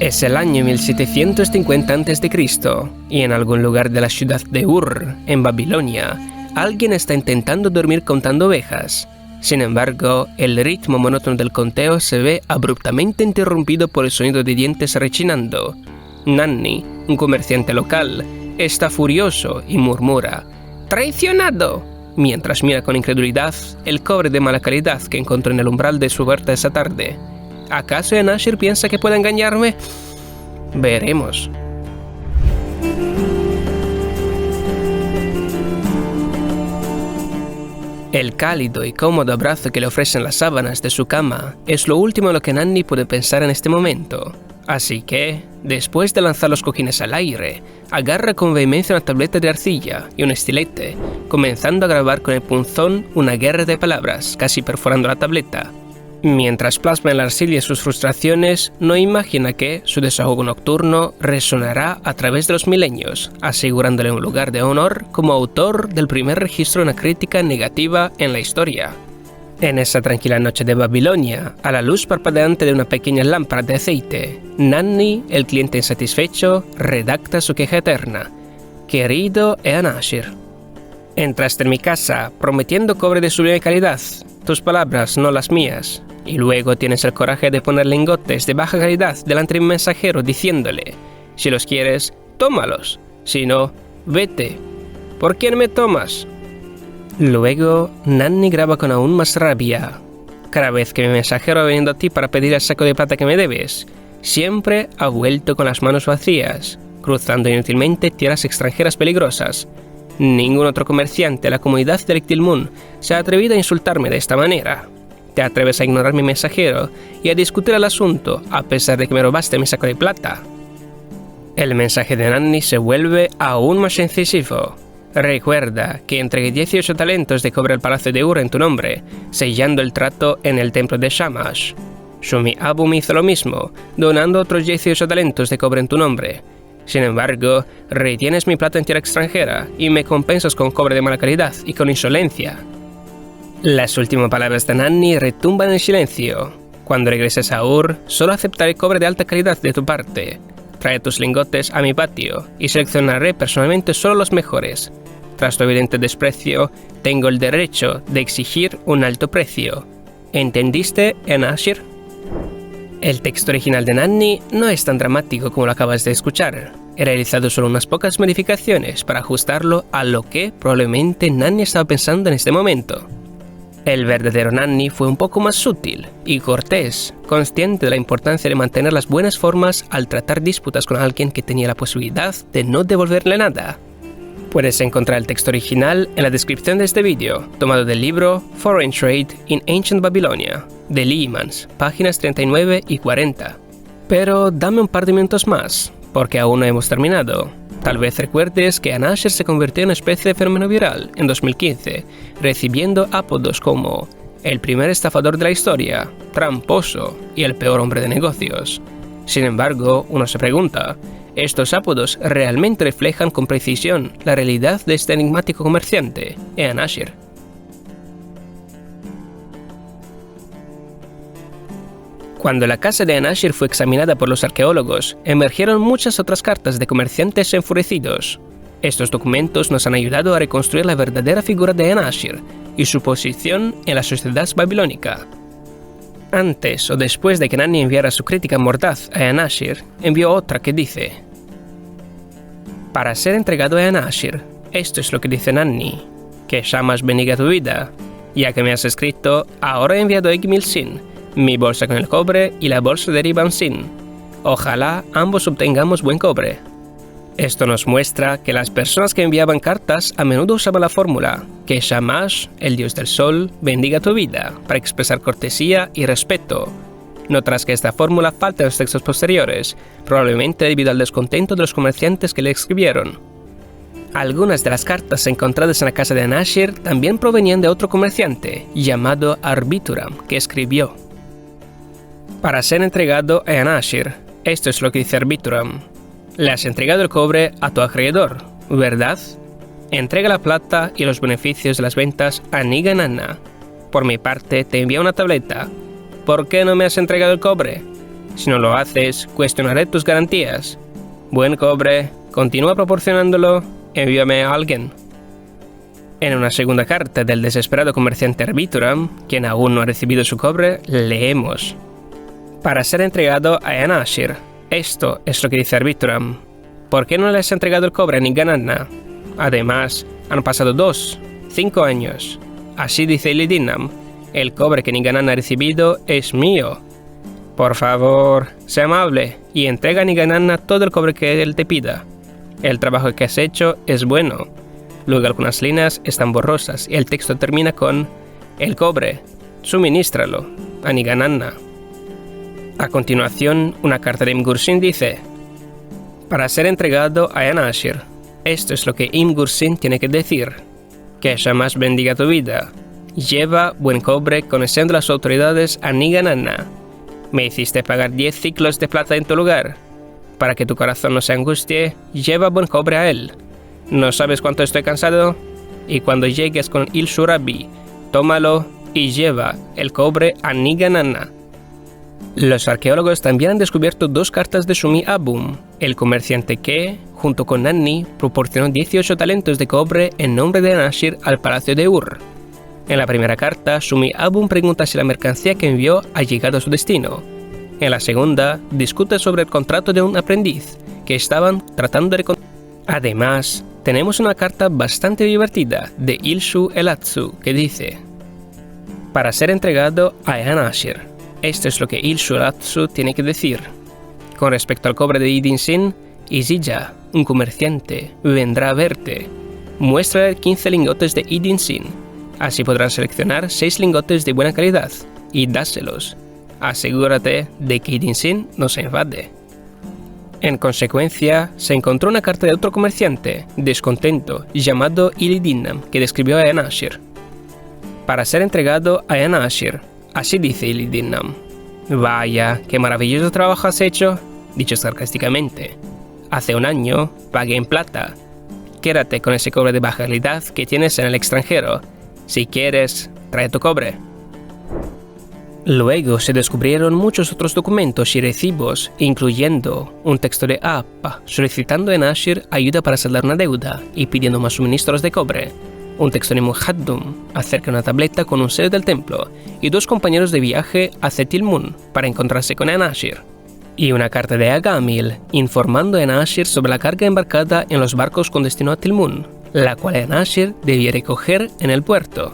Es el año 1750 a.C. y en algún lugar de la ciudad de Ur, en Babilonia, alguien está intentando dormir contando ovejas. Sin embargo, el ritmo monótono del conteo se ve abruptamente interrumpido por el sonido de dientes rechinando. Nanni, un comerciante local, está furioso y murmura «¡Traicionado!», mientras mira con incredulidad el cobre de mala calidad que encontró en el umbral de su huerta esa tarde. ¿Acaso Enashir piensa que puede engañarme? Veremos. El cálido y cómodo abrazo que le ofrecen las sábanas de su cama es lo último en lo que Nanni puede pensar en este momento. Así que, después de lanzar los cojines al aire, agarra con vehemencia una tableta de arcilla y un estilete, comenzando a grabar con el punzón una guerra de palabras, casi perforando la tableta. Mientras plasma en la arcilla sus frustraciones, no imagina que su desahogo nocturno resonará a través de los milenios, asegurándole un lugar de honor como autor del primer registro de una crítica negativa en la historia. En esa tranquila noche de Babilonia, a la luz parpadeante de una pequeña lámpara de aceite, Nanni, el cliente insatisfecho, redacta su queja eterna. Querido Enashir, entraste en mi casa prometiendo cobre de sublime calidad, tus palabras, no las mías. Y luego tienes el coraje de poner lingotes de baja calidad delante de mi mensajero diciéndole, si los quieres, tómalos, si no, vete. ¿Por quién me tomas? Luego, Nanni graba con aún más rabia. Cada vez que mi mensajero ha venido a ti para pedir el saco de plata que me debes, siempre ha vuelto con las manos vacías, cruzando inútilmente tierras extranjeras peligrosas. Ningún otro comerciante de la comunidad de Ictilmun se ha atrevido a insultarme de esta manera. Te atreves a ignorar mi mensajero y a discutir el asunto a pesar de que me robaste mi saco de plata. El mensaje de Nanni se vuelve aún más incisivo. Recuerda que entregué 18 talentos de cobre al palacio de Ur en tu nombre, sellando el trato en el templo de Shamash. Shumi Abu me hizo lo mismo, donando otros 18 talentos de cobre en tu nombre. Sin embargo, retienes mi plata en tierra extranjera y me compensas con cobre de mala calidad y con insolencia. Las últimas palabras de Nanni retumban en el silencio. Cuando regreses a Ur, solo aceptaré cobre de alta calidad de tu parte. Trae tus lingotes a mi patio y seleccionaré personalmente solo los mejores. Tras tu evidente desprecio, tengo el derecho de exigir un alto precio. ¿Entendiste, Enashir? El texto original de Nanni no es tan dramático como lo acabas de escuchar. He realizado solo unas pocas modificaciones para ajustarlo a lo que probablemente Nanni estaba pensando en este momento. El verdadero Nanni fue un poco más sutil y cortés, consciente de la importancia de mantener las buenas formas al tratar disputas con alguien que tenía la posibilidad de no devolverle nada. Puedes encontrar el texto original en la descripción de este vídeo, tomado del libro Foreign Trade in Ancient Babylonia, de Leemans, páginas 39 y 40. Pero dame un par de minutos más, porque aún no hemos terminado. Tal vez recuerdes que Enashir se convirtió en una especie de fenómeno viral en 2015, recibiendo apodos como el primer estafador de la historia, tramposo y el peor hombre de negocios. Sin embargo, uno se pregunta, ¿estos apodos realmente reflejan con precisión la realidad de este enigmático comerciante, Enashir? Cuando la casa de Enashir fue examinada por los arqueólogos, emergieron muchas otras cartas de comerciantes enfurecidos. Estos documentos nos han ayudado a reconstruir la verdadera figura de Enashir y su posición en la sociedad babilónica. Antes o después de que Nanni enviara su crítica mordaz a Enashir, envió otra que dice: para ser entregado a Enashir, esto es lo que dice Nanni, que Shamash bendiga tu vida, ya que me has escrito, ahora he enviado a Egmilsin, mi bolsa con el cobre y la bolsa de Ribansin. Ojalá ambos obtengamos buen cobre. Esto nos muestra que las personas que enviaban cartas a menudo usaban la fórmula que Shamash, el dios del sol, bendiga tu vida, para expresar cortesía y respeto. Notarás que esta fórmula falta en los textos posteriores, probablemente debido al descontento de los comerciantes que le escribieron. Algunas de las cartas encontradas en la casa de Enashir también provenían de otro comerciante, llamado Arbituram, que escribió: para ser entregado a Enashir, esto es lo que dice Arbituram. Le has entregado el cobre a tu acreedor, ¿verdad? Entrega la plata y los beneficios de las ventas a Nigananna. Por mi parte, te envío una tableta. ¿Por qué no me has entregado el cobre? Si no lo haces, cuestionaré tus garantías. Buen cobre, continúa proporcionándolo, envíame a alguien. En una segunda carta del desesperado comerciante Arbitrum, quien aún no ha recibido su cobre, leemos: para ser entregado a Enashir. Esto es lo que dice Arbitrum. ¿Por qué no le has entregado el cobre a Ningananna? Además, han pasado 5 años. Así dice Illidinnam. El cobre que Ningananna ha recibido es mío. Por favor, sé amable y entrega a Ningananna todo el cobre que él te pida. El trabajo que has hecho es bueno. Luego algunas líneas están borrosas y el texto termina con: el cobre, suminístralo a Ningananna. A continuación, una carta de Imgursin dice: para ser entregado a Enashir. Esto es lo que Imgursin tiene que decir: que jamás bendiga tu vida. Lleva buen cobre conociendo las autoridades a Ningananna. Me hiciste pagar 10 ciclos de plata en tu lugar. Para que tu corazón no se angustie, lleva buen cobre a él. ¿No sabes cuánto estoy cansado? Y cuando llegues con Il-Shurabi, tómalo y lleva el cobre a Ningananna. Los arqueólogos también han descubierto 2 cartas de Shumi Abum, el comerciante que, junto con Nanni, proporcionó 18 talentos de cobre en nombre de Enashir al palacio de Ur. En la primera carta, Shumi Abum pregunta si la mercancía que envió ha llegado a su destino. En la segunda, discute sobre el contrato de un aprendiz que estaban tratando de... Además, tenemos una carta bastante divertida de Ilshu Elatsu que dice: para ser entregado a Enashir. Esto es lo que Ilshu Elatsu tiene que decir. Con respecto al cobre de Idinsin, Izija, un comerciante, vendrá a verte. Muéstrale 15 lingotes de Idinsin. Así podrás seleccionar 6 lingotes de buena calidad y dáselos. Asegúrate de que Idinsin no se enfade. En consecuencia, se encontró una carta de otro comerciante, descontento, llamado Illidinnam, que describió a Enashir. Para ser entregado a Enashir. Así dice Illidinnam: vaya, qué maravilloso trabajo has hecho, dicho sarcásticamente. Hace un año pagué en plata. Quédate con ese cobre de baja calidad que tienes en el extranjero. Si quieres, trae tu cobre. Luego se descubrieron muchos otros documentos y recibos, incluyendo un texto de Appa solicitando a Enashir ayuda para saldar una deuda y pidiendo más suministros de cobre. Un texto de Muhaddum acerca de una tableta con un sello del templo y 2 compañeros de viaje a Cetilmun para encontrarse con Enashir. Y una carta de Agamil informando a Enashir sobre la carga embarcada en los barcos con destino a Tilmun, la cual Enashir debía recoger en el puerto.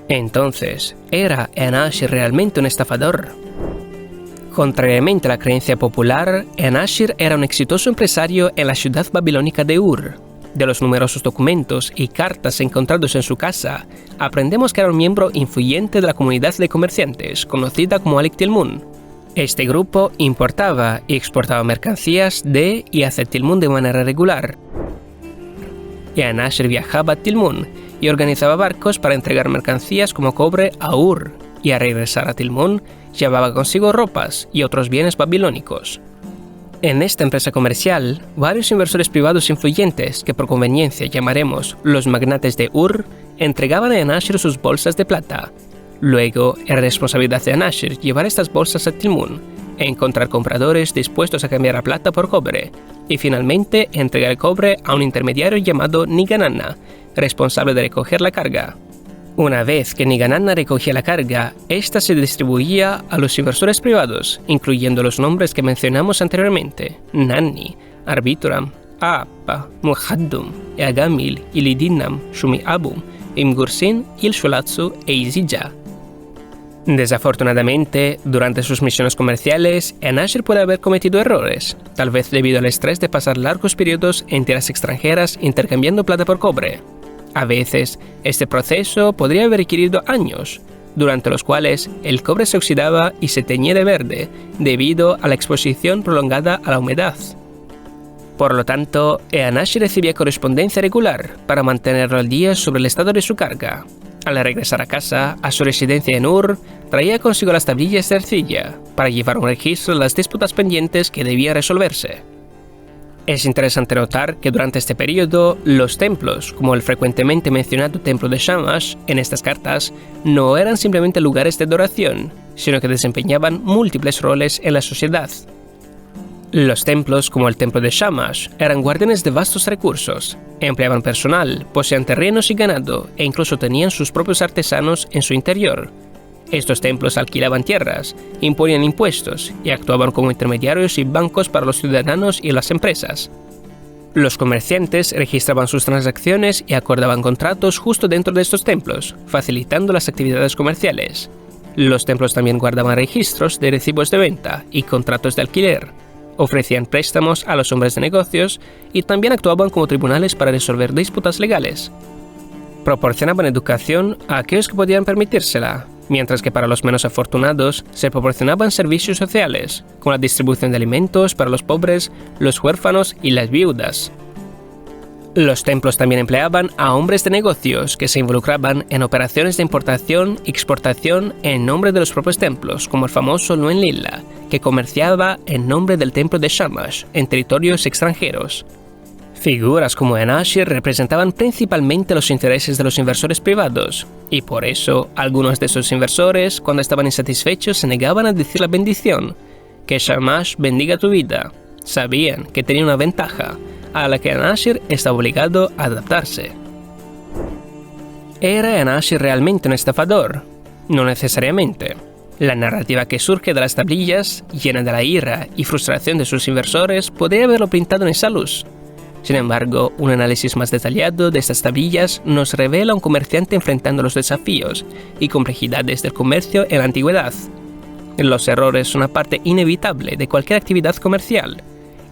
Entonces, ¿era Enashir realmente un estafador? Contrariamente a la creencia popular, Enashir era un exitoso empresario en la ciudad babilónica de Ur. De los numerosos documentos y cartas encontrados en su casa, aprendemos que era un miembro influyente de la comunidad de comerciantes, conocida como Alik Tilmun. Este grupo importaba y exportaba mercancías de y hacia Tilmun de manera regular. Y Enashir viajaba a Tilmun y organizaba barcos para entregar mercancías como cobre a Ur, y al regresar a Tilmun llevaba consigo ropas y otros bienes babilónicos. En esta empresa comercial, varios inversores privados influyentes, que por conveniencia llamaremos los magnates de Ur, entregaban a Enashir sus bolsas de plata. Luego, era responsabilidad de Enashir llevar estas bolsas a Tilmun, encontrar compradores dispuestos a cambiar la plata por cobre, y finalmente entregar el cobre a un intermediario llamado Ningananna, responsable de recoger la carga. Una vez que Ningananna recogía la carga, ésta se distribuía a los inversores privados, incluyendo los nombres que mencionamos anteriormente: Nanni, Arbitrum, Appa, Muhaddum, Agamil, Illidinnam, Shumi Abum, Imgursin, Ilshulatsu e Izija. Desafortunadamente, durante sus misiones comerciales, Enashir puede haber cometido errores, tal vez debido al estrés de pasar largos periodos en tierras extranjeras intercambiando plata por cobre. A veces, este proceso podría haber requerido años, durante los cuales el cobre se oxidaba y se teñía de verde debido a la exposición prolongada a la humedad. Por lo tanto, Enashir recibía correspondencia regular para mantenerlo al día sobre el estado de su carga. Al regresar a casa, a su residencia en Ur, traía consigo las tablillas de arcilla para llevar un registro de las disputas pendientes que debían resolverse. Es interesante notar que durante este periodo, los templos, como el frecuentemente mencionado templo de Shamash en estas cartas, no eran simplemente lugares de adoración, sino que desempeñaban múltiples roles en la sociedad. Los templos, como el templo de Shamash, eran guardianes de vastos recursos, empleaban personal, poseían terrenos y ganado, e incluso tenían sus propios artesanos en su interior. Estos templos alquilaban tierras, imponían impuestos y actuaban como intermediarios y bancos para los ciudadanos y las empresas. Los comerciantes registraban sus transacciones y acordaban contratos justo dentro de estos templos, facilitando las actividades comerciales. Los templos también guardaban registros de recibos de venta y contratos de alquiler, ofrecían préstamos a los hombres de negocios y también actuaban como tribunales para resolver disputas legales. Proporcionaban educación a aquellos que podían permitírsela, mientras que para los menos afortunados se proporcionaban servicios sociales, como la distribución de alimentos para los pobres, los huérfanos y las viudas. Los templos también empleaban a hombres de negocios que se involucraban en operaciones de importación y exportación en nombre de los propios templos, como el famoso Luen Lila, que comerciaba en nombre del templo de Shamash en territorios extranjeros. Figuras como Enashir representaban principalmente los intereses de los inversores privados, y por eso algunos de esos inversores, cuando estaban insatisfechos, se negaban a decir la bendición, que Shamash bendiga tu vida. Sabían que tenía una ventaja, a la que Enashir estaba obligado a adaptarse. ¿Era Enashir realmente un estafador? No necesariamente. La narrativa que surge de las tablillas, llena de la ira y frustración de sus inversores, podría haberlo pintado en esa luz. Sin embargo, un análisis más detallado de estas tablillas nos revela a un comerciante enfrentando los desafíos y complejidades del comercio en la antigüedad. Los errores son una parte inevitable de cualquier actividad comercial,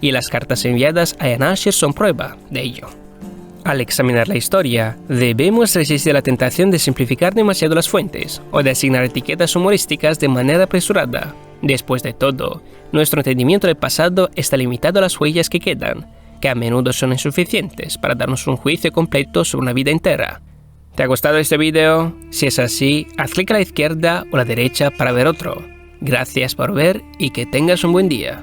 y las cartas enviadas a Enashir son prueba de ello. Al examinar la historia, debemos resistir la tentación de simplificar demasiado las fuentes o de asignar etiquetas humorísticas de manera apresurada. Después de todo, nuestro entendimiento del pasado está limitado a las huellas que quedan, que a menudo son insuficientes para darnos un juicio completo sobre una vida entera. ¿Te ha gustado este video? Si es así, haz clic a la izquierda o a la derecha para ver otro. Gracias por ver y que tengas un buen día.